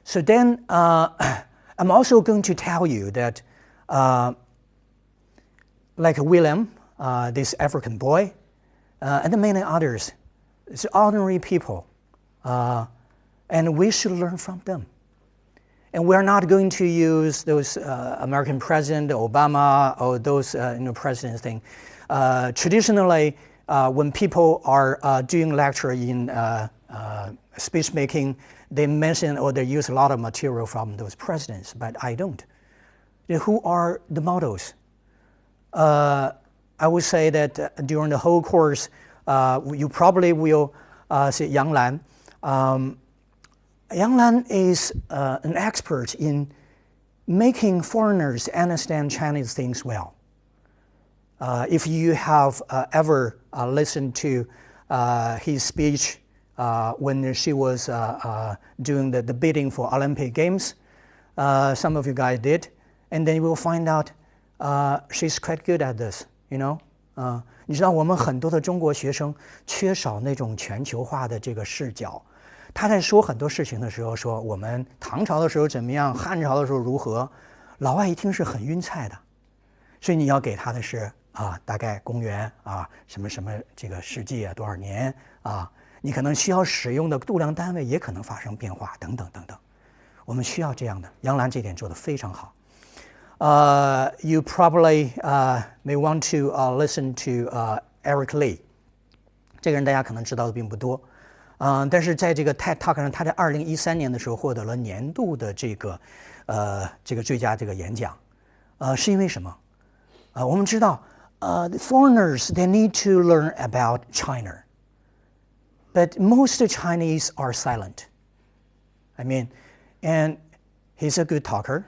So then I'm also going to tell you that like William, this African boy, and many others, it's ordinary people, and we should learn from them. And we're not going to use those American President Obama or those presidents thing. Traditionally, when people are doing lecture in speech making, they mention or they use a lot of material from those presidents, but I don't. Who are the models? I would say that during the whole course, you probably will see Yang Lan. Yang Lan is an expert in making foreigners understand Chinese things well. If you have ever listened to his speech when she was doing the bidding for Olympic Games, some of you guys did, and then you will find out she's quite good at this, you know. 你知道我们很多的中国学生缺少那种全球化的这个视角。他在说很多事情的时候说我们唐朝的时候怎么样，汉朝的时候如何，老外一听是很晕菜的，所以你要给他的是大概公元什么什么这个世纪多少年你可能需要使用的度量单位也可能发生变化等等等等，我们需要这样的。杨澜这点做得非常好。You probably may want to listen to Eric Lee， 这个人大家可能知道的并不多。但是在这个 TED Talk 上，他在2013年的时候获得了年度的这个最佳这个演讲，是因为什么？我们知道the foreigners they need to learn about China, but most Chinese are silent. I mean, and he's a good talker.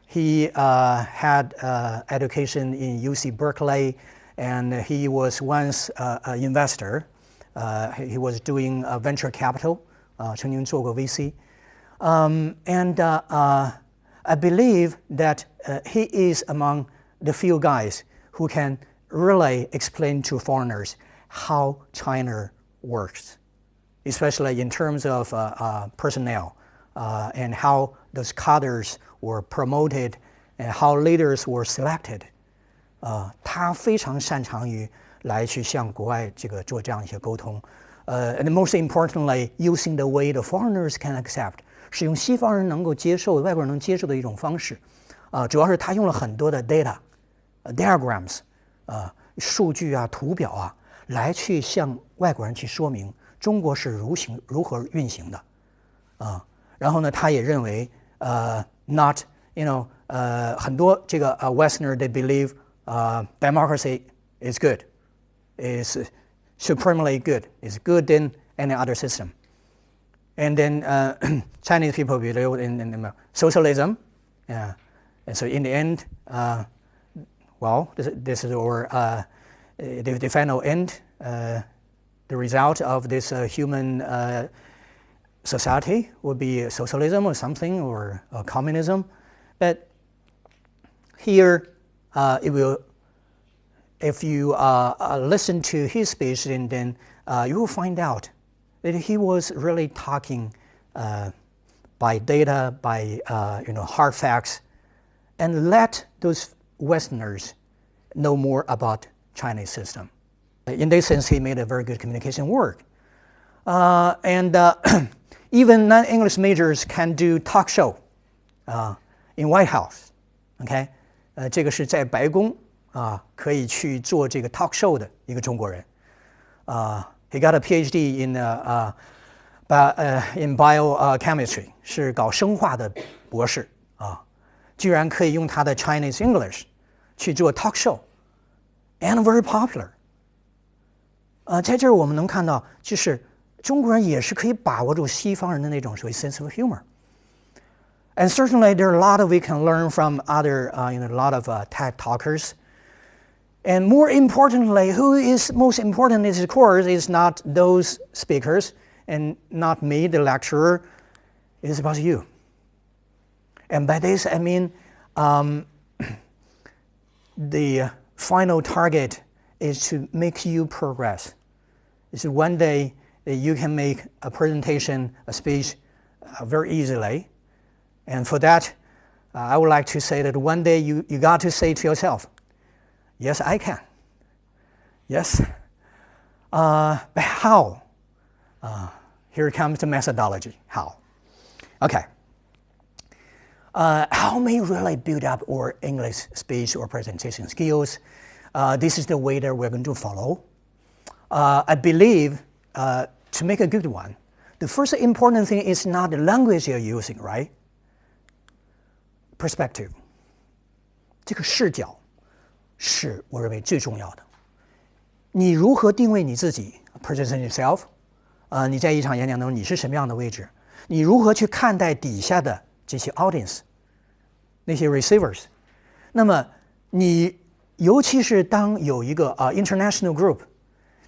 He had education in UC Berkeley, and he was once an investor. He was doing venture capital, 曾经做过 VC. And I believe that he is among the few guys who can really explain to foreigners how China works, especially in terms of personnel and how those cadres were promoted and how leaders were selected. 他非常擅长于来去向国外这个做这样一些沟通，and most importantly, using the way the foreigners can accept， 使用西方人能够接受、外国人能接受的一种方式，主要是他用了很多的 diagrams， 数据图表来去向外国人去说明中国是如何运行的，然后呢，他也认为not很多这个Westerner they believe democracy is good. Is supremely good. Is good than any other system. And then Chinese people believe in socialism. And so in the end, well, this is our the final end. The result of this human society would be socialism or something or communism. But here it will. If you listen to his speech, then you will find out that he was really talking by data, by hard facts, and let those Westerners know more about Chinese system. In this sense, he made a very good communication work. And even non-English majors can do talk show in White House. Okay, 这个是在白宫。可以去做这个 talk show 的一个中国人，he got a PhD in biochemistry， 是搞生化的博士居然可以用他的 Chinese English 去做 talk show，and very popular。在这儿我们能看到，就是中国人也是可以把握住西方人的那种所谓 sense of humor。And certainly there are a lot of we can learn from other, a lot of TED talkers. And more importantly, who is most important in this course is not those speakers and not me, the lecturer. It is about you. And by this, I mean the final target is to make you progress. Is one day you can make a presentation, a speech very easily. And for that, I would like to say that one day you got to say to yourself, yes, I can. Yes. But how? Here comes the methodology. How? Okay. How may you really build up our English speech or presentation skills? This is the way that we're going to follow. I believe to make a good one, the first important thing is not the language you're using, right? Perspective. 这个视角是我认为最重要的。你如何定位你自己 ？Present yourself. 你在一场演讲当中你是什么样的位置？你如何去看待底下的这些 audience， 那些 receivers？ 那么你尤其是当有一个international group，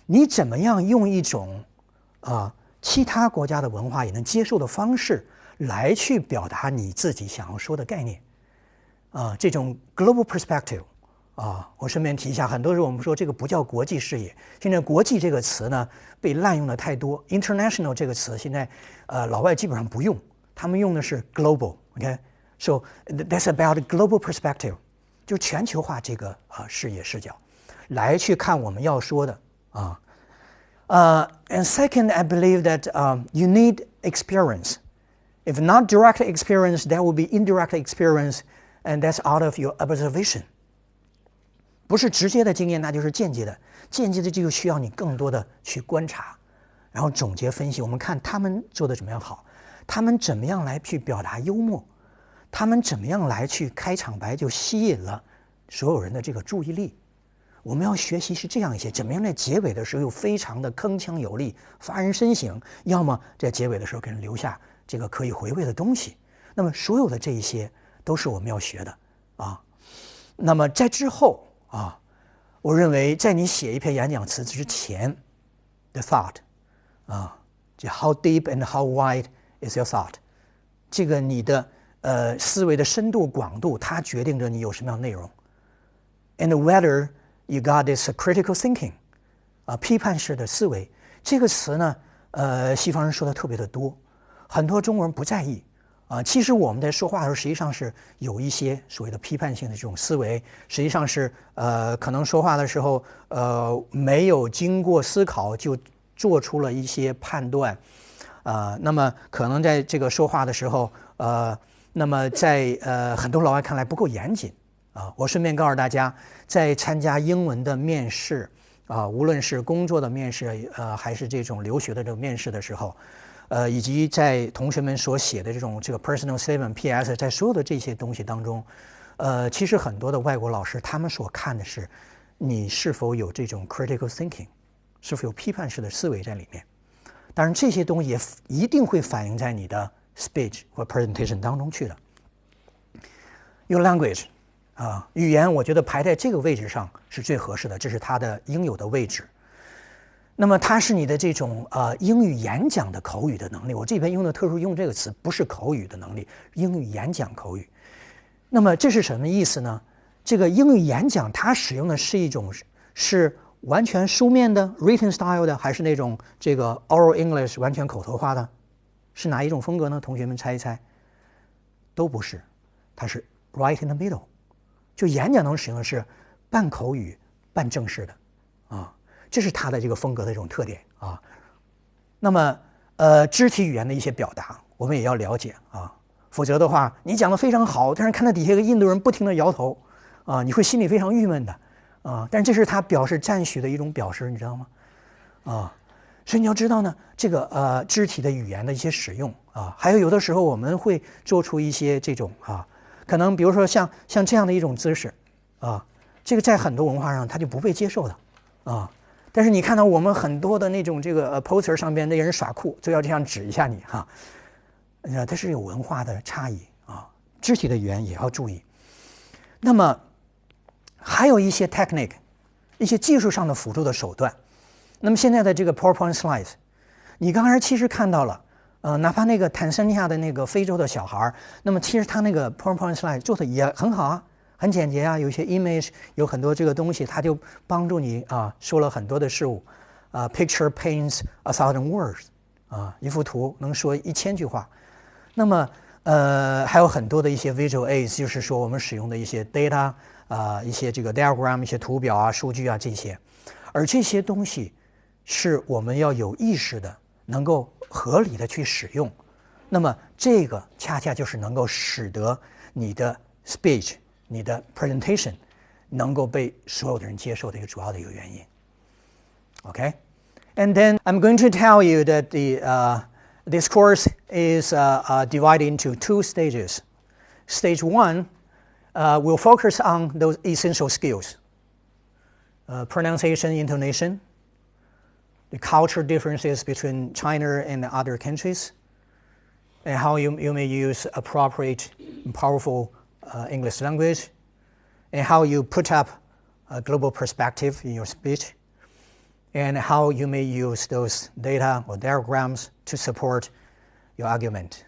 你怎么样用一种其他国家的文化也能接受的方式来去表达你自己想要说的概念？这种 global perspective。我顺便提一下，很多时候我们说这个不叫国际视野，现在国际这个词呢被滥用的太多 ，international 这个词现在老外基本上不用，他们用的是 global。OK，so that's about global perspective， 就是全球化这个视野视角，来去看我们要说的And second, I believe that you need experience. If not direct experience, that will be indirect experience, and that's out of your observation.不是直接的经验，那就是间接的。间接的这个需要你更多的去观察，然后总结分析。我们看他们做的怎么样好，他们怎么样来去表达幽默，他们怎么样来去开场白就吸引了所有人的这个注意力。我们要学习是这样一些，怎么样在结尾的时候又非常的铿锵有力，发人深省，要么在结尾的时候给人留下这个可以回味的东西。那么所有的这一些都是我们要学的那么在之后我认为在你写一篇演讲词之前 ，the thought， 就 how deep and how wide is your thought， 这个你的思维的深度广度，它决定着你有什么样的内容。And whether you got this critical thinking， 批判式的思维，这个词呢，西方人说的特别的多，很多中国人不在意。其实我们在说话的时候，实际上是有一些所谓的批判性的这种思维，实际上是可能说话的时候没有经过思考就做出了一些判断，那么可能在这个说话的时候那么在很多老外看来不够严谨我顺便告诉大家，在参加英文的面试无论是工作的面试还是这种留学的这个面试的时候。以及在同学们所写的这个 personal statement、PS， 在所有的这些东西当中，其实很多的外国老师他们所看的是你是否有这种 critical thinking， 是否有批判式的思维在里面。当然，这些东西也一定会反映在你的 speech 或 presentation 当中去的。Your language， 语言我觉得排在这个位置上是最合适的，这是它的应有的位置。那么它是你的这种英语演讲的口语的能力，我这边用的特殊用这个词，不是口语的能力，英语演讲口语。那么这是什么意思呢？这个英语演讲它使用的是一种是完全书面的 written style 的，还是那种这个 oral English 完全口头化的？是哪一种风格呢？同学们猜一猜。都不是，它是 right in the middle， 就演讲中使用的是半口语半正式的这是它的这个风格的这种特点那么肢体语言的一些表达我们也要了解否则的话你讲得非常好，但是看到底下一个印度人不停地摇头你会心里非常郁闷的但是这是他表示赞许的一种表示，你知道吗所以你要知道呢，这个肢体的语言的一些使用还有的时候我们会做出一些这种可能比如说像这样的一种姿势这个在很多文化上它就不被接受的但是你看到我们很多的那种这个poster 上边那人耍酷就要这样指一下你它是有文化的差异肢体的语言也要注意。那么还有一些 technique， 一些技术上的辅助的手段。那么现在的这个 PowerPoint slides， 你刚才其实看到了哪怕那个坦桑尼亚的那个非洲的小孩，那么其实他那个 PowerPoint slide 做的也很好很简洁有一些 image， 有很多这个东西，它就帮助你说了很多的事物picture paints 1,000 words一幅图能说1000句话。那么还有很多的一些 visual aids， 就是说我们使用的一些 data， 一些这个 diagram， 一些图表啊、数据啊这些。而这些东西是我们要有意识的，能够合理的去使用。那么这个恰恰就是能够使得你的 speech、你的 presentation 能够被所有的人接受的一个主要的一个原因。Okay? And then I'm going to tell you that this course is divided into 2 stages. Stage 1 will focus on those essential skills. Pronunciation, intonation, the cultural differences between China and other countries, and how you may use appropriate and powerful English language, and how you put up a global perspective in your speech, and how you may use those data or diagrams to support your argument.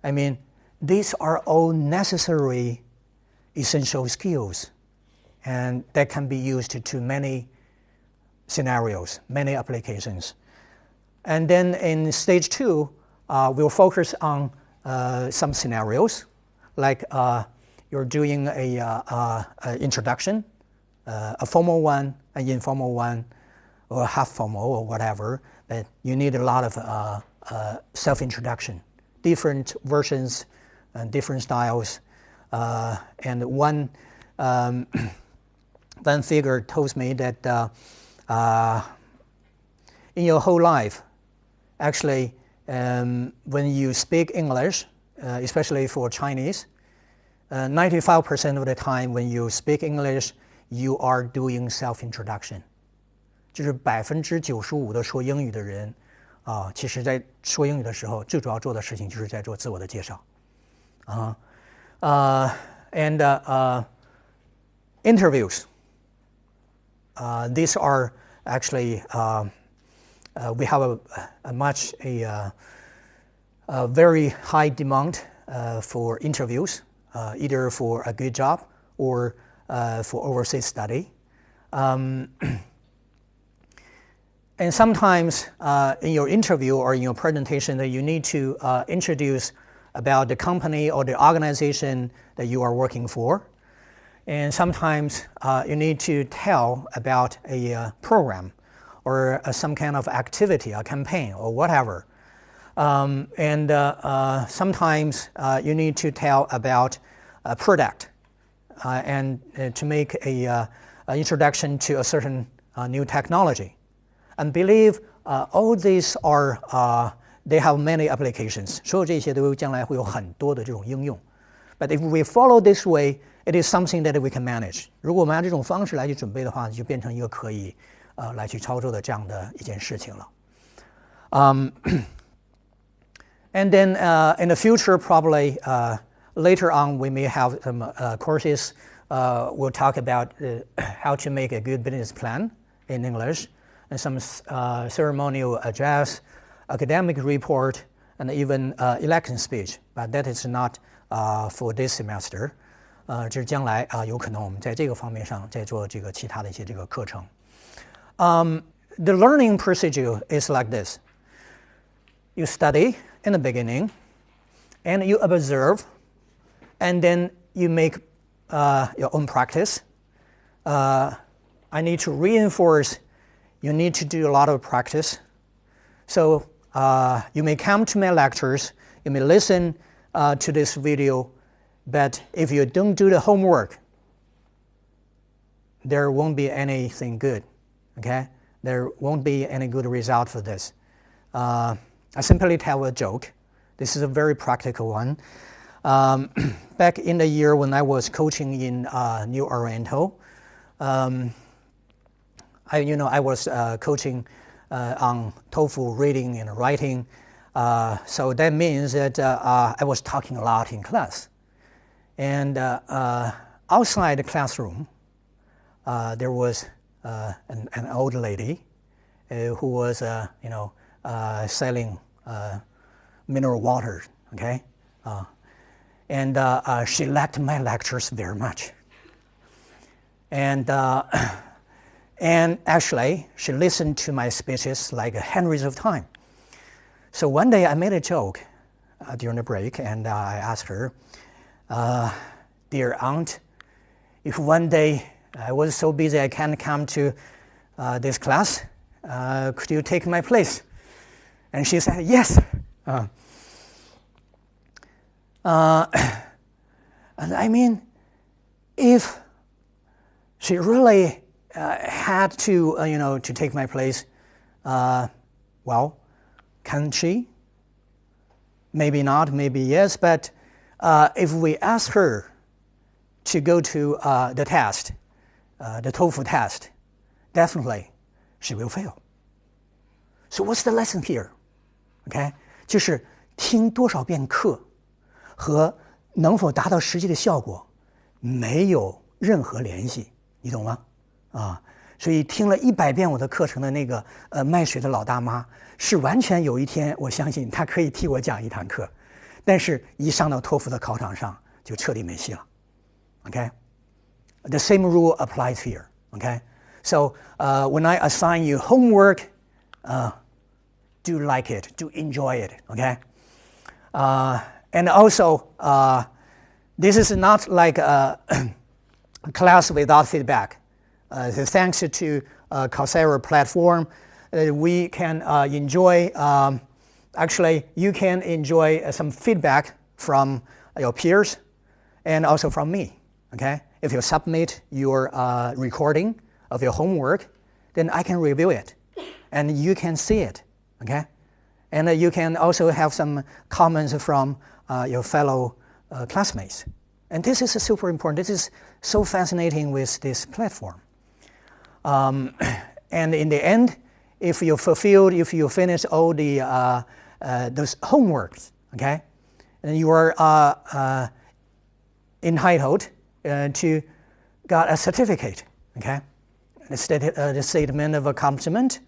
I mean, these are all necessary essential skills, and that can be used to many scenarios, many applications. And then in stage 2, we'll focus on some scenarios, like you're doing a introduction, a formal one, an informal one, or half formal or whatever, but you need a lot of self-introduction, different versions and different styles. And one figure told me that in your whole life, actually, when you speak English, especially for Chinese, 95% of the time when you speak English, you are doing self-introduction. 就是95%的说英语的人其实在说英语的时候，最主要做的事情就是在做自我的介绍。And interviews. These are actually we have a very high demand for interviews, either for a good job or for overseas study. And sometimes in your interview or in your presentation that you need to introduce about the company or the organization that you are working for. And sometimes you need to tell about a program or some kind of activity, a campaign or whatever. And sometimes you need to tell about a product and to make an introduction to a certain new technology. And believe all these are they have many applications. 所有这些都将来会有很多的这种应用。But if we follow this way, it is something that we can manage. 如果我们按这种方式来去准备的话，就变成一个可以来去操作的这样的一件事情了。And then in the future, probably later on, we may have some courses. We'll talk about how to make a good business plan in English, and some ceremonial address, academic report, and even election speech. But that is not for this semester. 这是将来有可能我们在这个方面上在做这个其他的一些这个课程。The learning procedure is like this. You study in the beginning, and you observe, and then you make your own practice. I need to reinforce you need to do a lot of practice. So you may come to my lectures, you may listen to this video, but if you don't do the homework, there won't be anything good, okay? There won't be any good result for this. I simply tell a joke. This is a very practical one. Back in the year when I was coaching in New Oriental, I was coaching on TOEFL reading and writing. So that means that I was talking a lot in class. And outside the classroom, there was an old lady who was, selling mineral water, okay? And she liked my lectures very much. And actually, she listened to my speeches like hundreds of times. So one day I made a joke. during the break, and I asked her, "Dear aunt, if one day I was so busy I can't come to this class, could you take my place?" And she said, "Yes." And I mean, if she really had to, to take my place, well, can she? Maybe not, maybe yes, but if we ask her to go to the test, the TOEFL test, definitely she will fail. So what's the lesson here? Okay, 就是听多少遍课和能否达到实际的效果没有任何联系，你懂吗？所以听了100遍我的课程的那个卖水的老大妈，是完全有一天我相信她可以替我讲一堂课，但是一上到托福的考场上就彻底没戏了。Okay, the same rule applies here. Okay, so when I assign you homework, do like it, do enjoy it. Okay, and also this is not like a class without feedback. Thanks to Coursera platform, we can enjoy, actually you can enjoy some feedback from your peers and also from me, okay? If you submit your recording of your homework, then I can review it and you can see it, okay? And you can also have some comments from your fellow classmates. And this is super important. This is so fascinating with this platform. And in the end, if you finish all the those homeworks, okay, then you are entitled to get a certificate, okay, the statement of accomplishment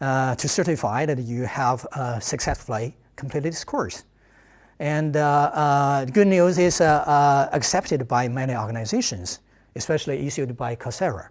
to certify that you have successfully completed this course. And the good news is accepted by many organizations, especially issued by Coursera.